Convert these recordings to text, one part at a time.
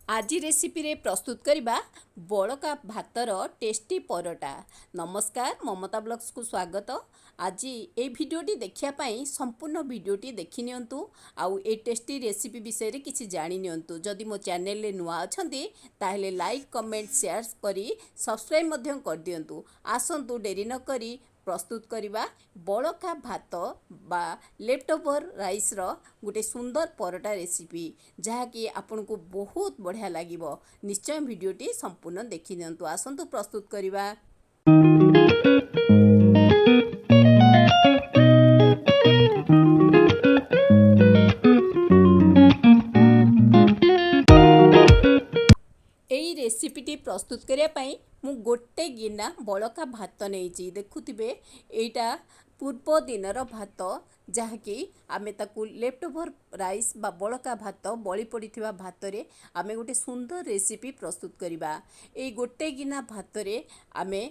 आज रेसिपी रे प्रस्तुत करबा बड़का भातर टेस्टी परोटा। नमस्कार, ममता ब्लॉग्स को स्वागत। आज ये भिडियोटी देखिया पाई संपूर्ण भिडियोटी देखि नियंतु आउ ए टेस्टी रेसिपी विषय रे किछि जानि नियंतु। जदि मो चैनल रे नुआ अछंती ताहेले लाइक कमेंट शेयर करी सब्सक्राइब मध्यम कर दियंतु। आसंतु डेरी न करी प्रस्तुत करवा बड़का भात बा लेफ्टओवर राइस रो गोटे सुंदर परोटा रेसिपी जहाँकि आपन को बहुत बढ़िया लागिबो। निश्चय भिडियोटी संपूर्ण देखि नियंतु। आसंतु प्रस्तुत करवा। एई रेसिपीटी प्रस्तुत करिया पई मु गोटे गिना बड़का भात नहीं देखुथिबे। एटा पूर्व दिनर भात जहाँकि आमे ताकू लेफ्टओवर राइस बा बड़का भात बली पड़िथिबा भात रे आमे गोटे सुंदर रेसिपी प्रस्तुत करिबा। एई गोटे गिना भात रे आमे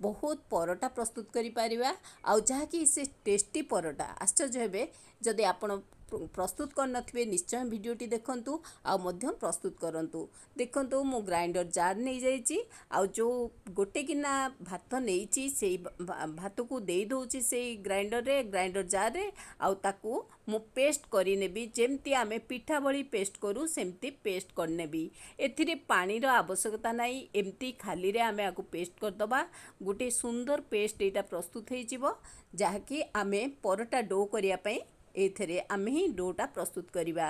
बहुत परोटा प्रस्तुत करि परिबा आउ जहाँकि से टेस्टी परोटा आश्चर्य हेबे। जदि आपण प्रस्तुत कर नथिबे निश्चय भिडियोटी देखंतु आउ मध्यम प्रस्तुत करंतु। देखंतु मु ग्राइंडर जार नहीं जाइछि आउ जो गोटे गिना भात नहींछि सेई भात को देई दोछि सेई ग्राइंडर जार रे आउ ताकू मु पेस्ट करि नेबी। जेमती आमे पिठा भली पेस्ट करू सेमती पेस्ट कर नेबी। एथिरे पानी रो आवश्यकता नाही, एमती खाली रे आमे आकू पेस्ट कर दबा। गोटे सुंदर पेस्ट एटा प्रस्तुत हे जिवो जहाँकि आमे परोटा डो करिया पई एथरे आमे ही डोटा प्रस्तुत करिबा।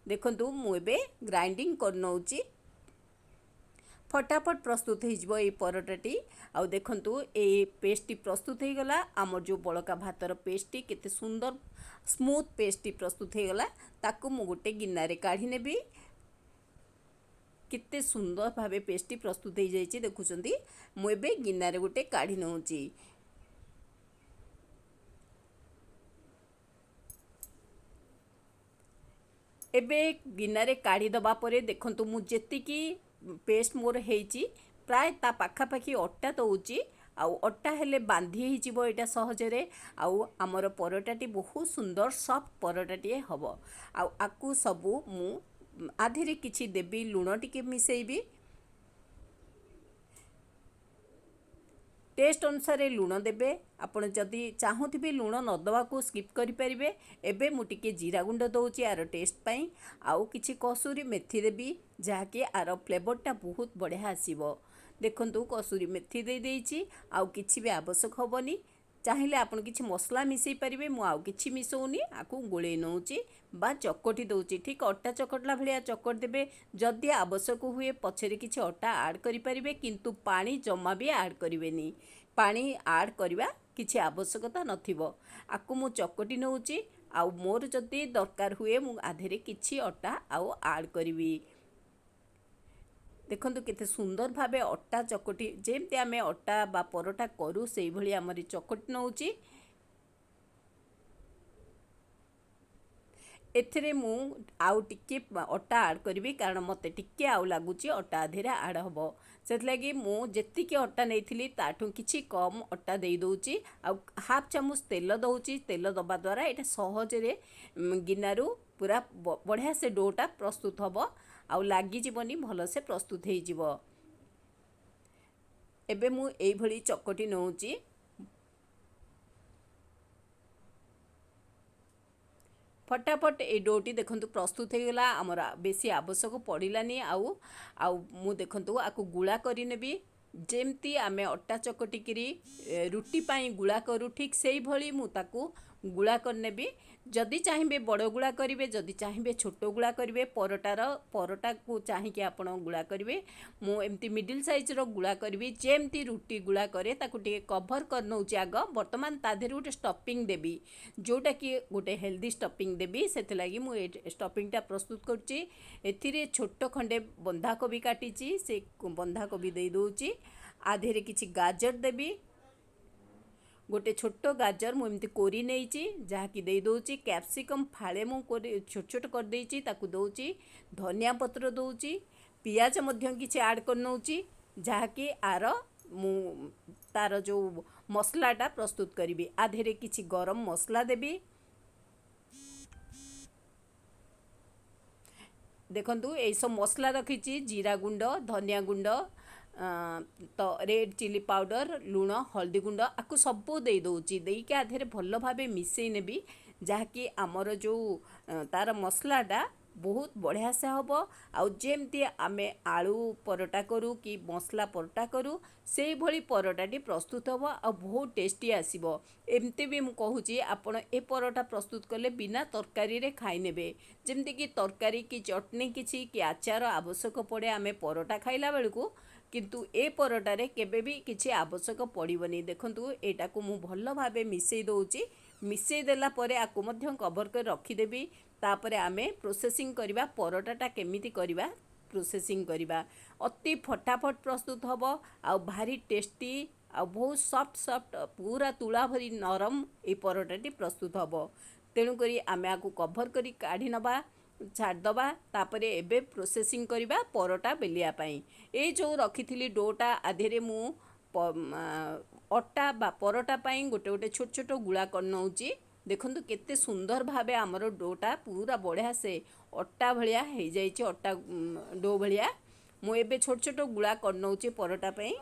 देखंतु मु एबे ग्राइंडिंग कर नउची, फटाफट प्रस्तुत हो जिवो ए परोटाटी। आउ देखंतु ए पेस्टटी प्रस्तुत हो गला। आमर जो बड़का भातर पेस्टटी केते सुंदर स्मूथ पेस्टटी प्रस्तुत हो गला। ताकू मु गोटे गिन्ना रे काढी नेबी। केते सुंदर भाबे पेस्टटी प्रस्तुत हो जाइछि देखुचंती। मु एबे गिन्ना रे गोटे काढी नउची। एबे गिन्ना रे काढ़ी दबा परे देखंतु मु जेतिकी पेस्ट मोर हेची प्राय ता पाखापाखी अट्टा दउची। आउ अट्टा हेले बांधी ही जिवो एटा सहजरे। आउ हमर परोटाटी बहुत सुंदर सॉफ्ट परोटाटी हबो। आउ आकू सबु मु आधेरे किछि देबी, लूण टिके मिसेइबी। टेस्ट अनुसार लूण देबे। आपण जदि चाहूथिबे लूण न दवा को स्किप करि परिबे। एबे मु टिके जीरा गुंड दउची आर टेस्ट पई। आउ किछि कसूरी मेथी देबी जहाँकि आर फ्लेवरटा बहुत बढ़िया आसीबो। देखंतु कसूरी मेथी दे देइची। आउ किछि भी आवश्यक होबनी। चाहिले आपण किछि मसला मिसई परिबे। मु आउ किछि मिसौनी, आकू गोळे नउची बा चकटी दउची। ठीक अट्टा चकटला भलिया चकट देबे। जदि आवश्यक हुए पछरे किछि अट्टा ऐड करि परिबे, किंतु पानी जम्मा भी ऐड करिवेनी। पानी ऐड करबा किछि आवश्यकता नथिबो। आकू मु चकटी नउची। आउ मोर जदि दरकार हुए मु आधेरे किछि अट्टा आउ ऐड करिवि। देखंतु केते सुंदर भाबे अट्टा चकटी जेमते आमे अट्टा बा परोटा करू सेई भली हमरी चकटी नउची। एथरे मु आउ टिके अट्टा ऐड करिवि कारण मते टिके आउ लागुची अट्टा आधेरे ऐड हबो। सेथ लगी मु जेतिके अट्टा नैथिली ताठू किछि कम अट्टा देई दउची। आउ हाफ चामच तेल दउची। तेल दबा द्वारा एटा सहजरे गिनारू पूरा बढ़िया से डोटा प्रस्तुत हबो। आउ लागी जीवनी भल से प्रस्तुत हे जीवो। एबे मु एई भली चकटी नउची। फटाफट ए डोटी देखंतु प्रस्तुत हो गला। हमर बेसी आवश्यक पड़िलानी। आउ आउ मु देखंतु आकु गुळा करि नेबी। जेमती आमे अट्टा चकटिकिरी रुटी पाई गुळा करू ठीक सेई भली मु ताकू गुळा कर नेबी। जदि चाहिबे बड़ गुळा करिवे, जदि चाहिबे छोट गुळा करिवे। परोटा को चाहिके आपण गुळा करिवे। मु एमती मिडिल साइज रो गुळा करिवि। जेमती रुटी गुळा करे ताकू टिके कवर कर नउची आग। वर्तमान ताधेर गोटे स्टफिंग देबी जोटा कि गोटे हेल्दी स्टफिंग देबी। सेथ लागि मु ए स्टफिंगटा प्रस्तुत करची। एथिरे छोट खंडे बंधा कोबी काटिची, से बंधा कोबी देई दोची। आधेरे किछि गाजर देबी। गोटे छोट गाजर मु एमती कोरी नेइची जहाँकि देई दोची। कैप्सिकम फाळे मु कोरी छोट छोट कर देइची ताकू दोची। धनिया पत्र दोची। पियाज मध्य किछि ऐड कर नउची जहाँकि आर मु तार जो मसलाटा प्रस्तुत करिवि। आधेरे किछि गरम मसला देबी। देखंतु ए सब मसला रखी जीरा गुंड धनिया गुंड तो रेड चिली पाउडर लुण हल्दी गुंड आपको सबू दे दूची देके आधे भल भाव मिसई नेबी जहाँकि आमर जो तार मसलाटा बहुत बढ़िया से हम आमती आम आलू परोटा करूँ कि मसला परोटा करूँ से भली परोटाटी प्रस्तुत हम आ बहुत टेस्टी आसब एमती भी मुझे कहूँ आपण ए परोटा प्रस्तुत कले बिना तरकारी रे खाई नेबे जमती कि तरकारी कि चटनी किसी कि आचार आवश्यक पड़े आम परोटा खाइला बेलू किंतु ए परोटारे केबे भी किसी आवश्यक पड़ोनी देखंतु एटा को मु भल भाबे मिसई दउची मिसई देला परे आकु मध्य कवर कर रखीदेवी तापरे आमे प्रोसेसिंग करवा परोटाटा केमिति करवा प्रोसेसिंग करवा अति फटाफट प्रस्तुत हम आ भारी टेस्टी आ बहुत सॉफ्ट सॉफ्ट पूरा तुला भरी नरम ए परोटाटी प्रस्तुत हम तेणुक आम आपको कभर करी काढ़ी नबा छाड़दबा तापरे एबे प्रोसेसिंग करवा परोटा बेलिया पाई ए जो रखी डोटा आधे मु अट्टा बा परोटा पाई गोटे गोटे छोट छोट गुड़ा कर नौची देखंतु केते सुंदर भाबे आमर डोटा पूरा बढ़िया से अट्टा भलिया हो जाइए अट्टा डो भलिया मु एबे छोट छोट गुड़ा कर नौची परोटा पाई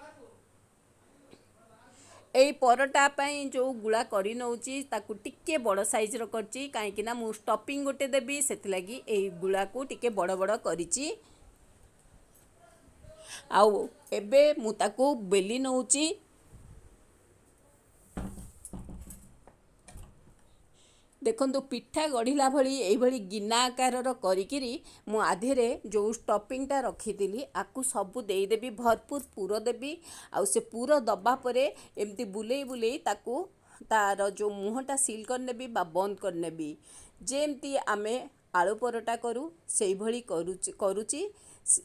एई परोटा पाई जो गुड़ा करी नौची ताकू टिके बड़ साइज रो करची काहेकि ना मु स्टफिंग गोटे देबी सेति लागी एई गुड़ा को टिके बड़ बड़ करिची आउ एबे मु ताकू बेली नौची देखंतु पिठा गढ़िला भली एई भली गिना आकारर करिकिरी मु आधेरे जो स्टफिंगटा रखी आकु सबू देदेवी भरपूर पूर देवी आउ से पूर दबा परे एमती बुलेई बुलेई ताकू तार जो मुहटा सील करनेबी बा बंद करनेबी जेमती आमे आलू परोटा करू से भली करूची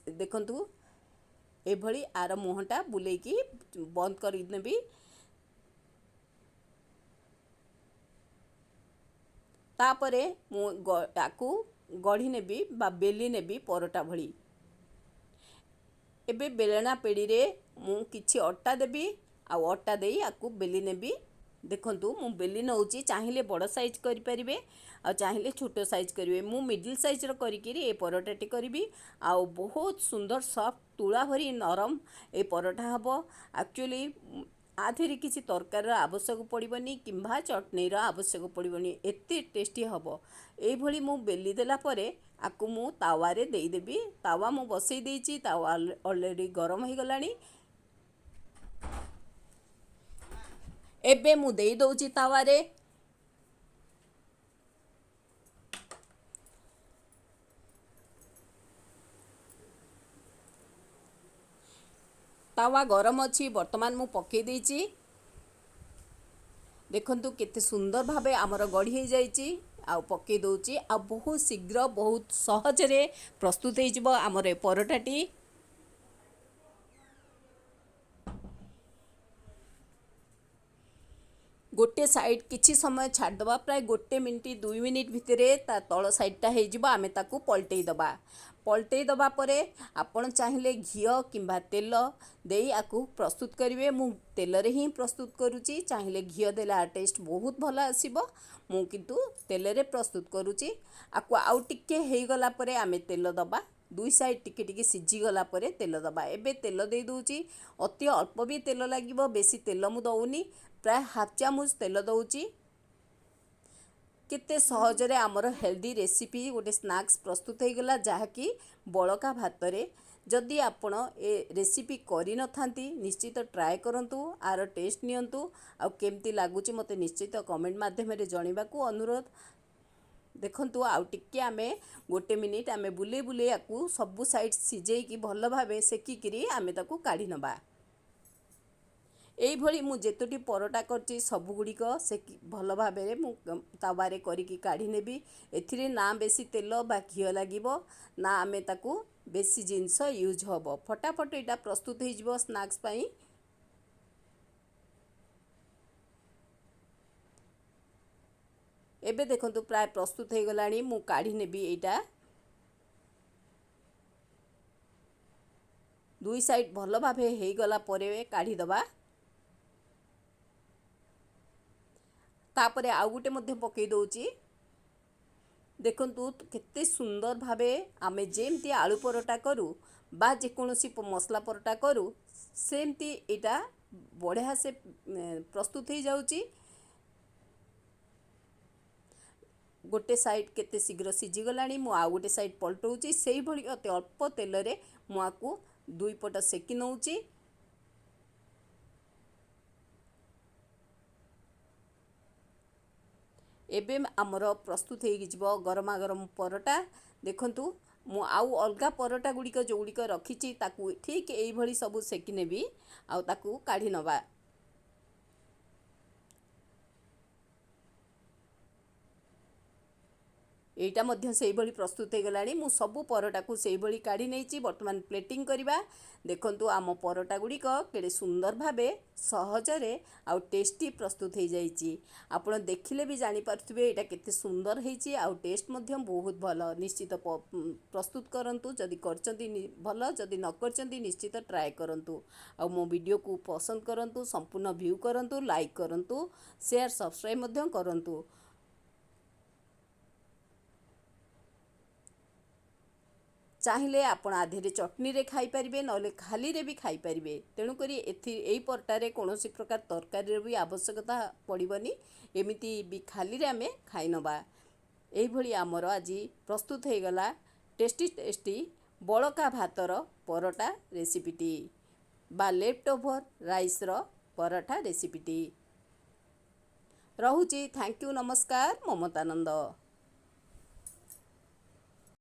देखंतु ए भली आर मुहटा बुलेकी बंद करनेबी तापरे ताकू गढ़ी नेबी बा बेली नेबी परोटा भली एबे बेलना पेड़ी रे मु किछि अट्टा देबी आ अट्टा देई आकू बेली नेबी देखंतु मु बेली नौची चाहिए बड़ साइज करि परिबे आ चाहिए छोट साइज करिवे मु मिडिल साइज रो करिकिरी ए परोटाटी करिबी आ बहुत सुंदर सॉफ्ट तुला भरी नरम ए परोटा हबो एक्चुअली आधेरे किसी तरकार आवश्यक पड़ोनी कि चटनीर आवश्यक पड़ोनी एत टेस्टी हम ये मु बेली देला परे आकु मु तावारे देदेवी तावा मु बसई देइची तावा ऑलरेडी गरम हो गलानी एबे मु देई दउची तावारे तावा गरम अच्छी बर्तमान मु पकई देइची देखंतु केते सुंदर भाबे आमर गढ़ी हो जाइची आ पकई दउची आ बहुत शीघ्र बहुत सहज रे प्रस्तुत हो जिवो आमर परोटाटी गोटे साइड किछि समय छाड़दबा प्राय गोटे मिनिट 2 मिनिट भितर ता तल साइडटा हो आमे ताकू पलटई दबा परे आपण चाहिए घी किंबा तेल देई आकू प्रस्तुत करिवे मु तेल रे ही प्रस्तुत करूची चाहिए घी देला टेस्ट बहुत भल आसीबो मु किंतु तेल रे प्रस्तुत करूची आकू आउ टिके हे गला परे आमे तेल दबा दुई साइड टिके टिके सिझी गला परे तेल दबा एबे तेल दे दूची अति अल्प भी तेल लागिबो बेसी तेल मु दउनी प्राय हाफ चामच तेल दउची केते सहजरे आमर हेल्दी रेसिपी गोटे स्नैक्स प्रस्तुत हो गला जहाँकि बड़का भात रे जदि आपण ए रेसिपी करि न थांती निश्चित ट्राए करंतु आर टेस्ट नियंतु आ केमती लागुची मते निश्चित कमेंट माध्यम रे जणिबा को अनुरोध देखंतु आउ टिके आमे गोटे मिनिट आमे बुले बुले आकू सबु साइड सिझेई की भल भाबे सेकी किरी आमे ताकू काढी नबा एई मु जेतोटी परोटा करची सबु गुड़िक से भल भाव में तावारे करिकी काढ़ी नेबी एथिरे ना बेसी तेल बा घी लागिबो ना आमे ताकू बेसी जिनस यूज हबो फटाफट एटा प्रस्तुत हो जिवो स्नैक्स पाई एबे देखंतु प्राय प्रस्तुत हो गलानी मु काढ़ी नेबी एटा दुई साइड भल भाव हो गला परे काढ़ी दबा तापरे आउ गुटे मध्य पकई दउची देखंतु केते सुंदर भावे आमे जेमती आलू परोटा करू बा जेकोसी मसला परोटा करू सेमती एटा बढ़िया से प्रस्तुत हो जाउची। गोटे साइड केते शीघ्र सीझी गलानी मु आ गोटे साइड पलटौची सेही भली अति अल्प तेल रे मु आकु दुई पट सेकी नौची। एबे आमर प्रस्तुत हो गरमा गरम परोटा। देखंतु मु आउ अलगा परोटा गुड़िक जो गुड़िक रखी ताकू ठीक यही भली सबू सेकी नेबी आउ ताकू काढ़ी नबा। एटा मध्य सेही भली प्रस्तुत हो गलानी मु सबू परोटा को सेही भली काढ़ी नैची। वर्तमान प्लेटिंग करिबा। देखंतु आम परोटा गुड़िक केड़े सुंदर भावे सहजरे आउ टेस्टी प्रस्तुत हो जाइची। आपण देखिले भी जानि पारथुबे एटा केते सुंदर हेची आउ टेस्ट मध्य बहुत भलो। निश्चित प्रस्तुत करंतु जदि करचंती भलो जदि न करचंती निश्चित ट्राए करंतु। आउ मो वीडियो को पसंद करंतु संपूर्ण व्यू करंतु लाइक करंतु शेयर सब्सक्राइब मध्य करंतु। चाहिए आपण आधे चटनी रे खाई परिबे नले खाली रे भी खाई परिबे। तेणु करी एही परटारे कौनसी प्रकार तरकारी भी आवश्यकता पड़िबनी एमिति भी खाली रे आमे खाई नबा। एही भली आमर आज प्रस्तुत हो गला टेस्टी टेस्टी बड़का भातर परोटा रेसिपीटी बा लेफ्ट ओवर राइस रो पराठा रेसिपीटी। रहुची थैंक यू नमस्कार ममतानंद।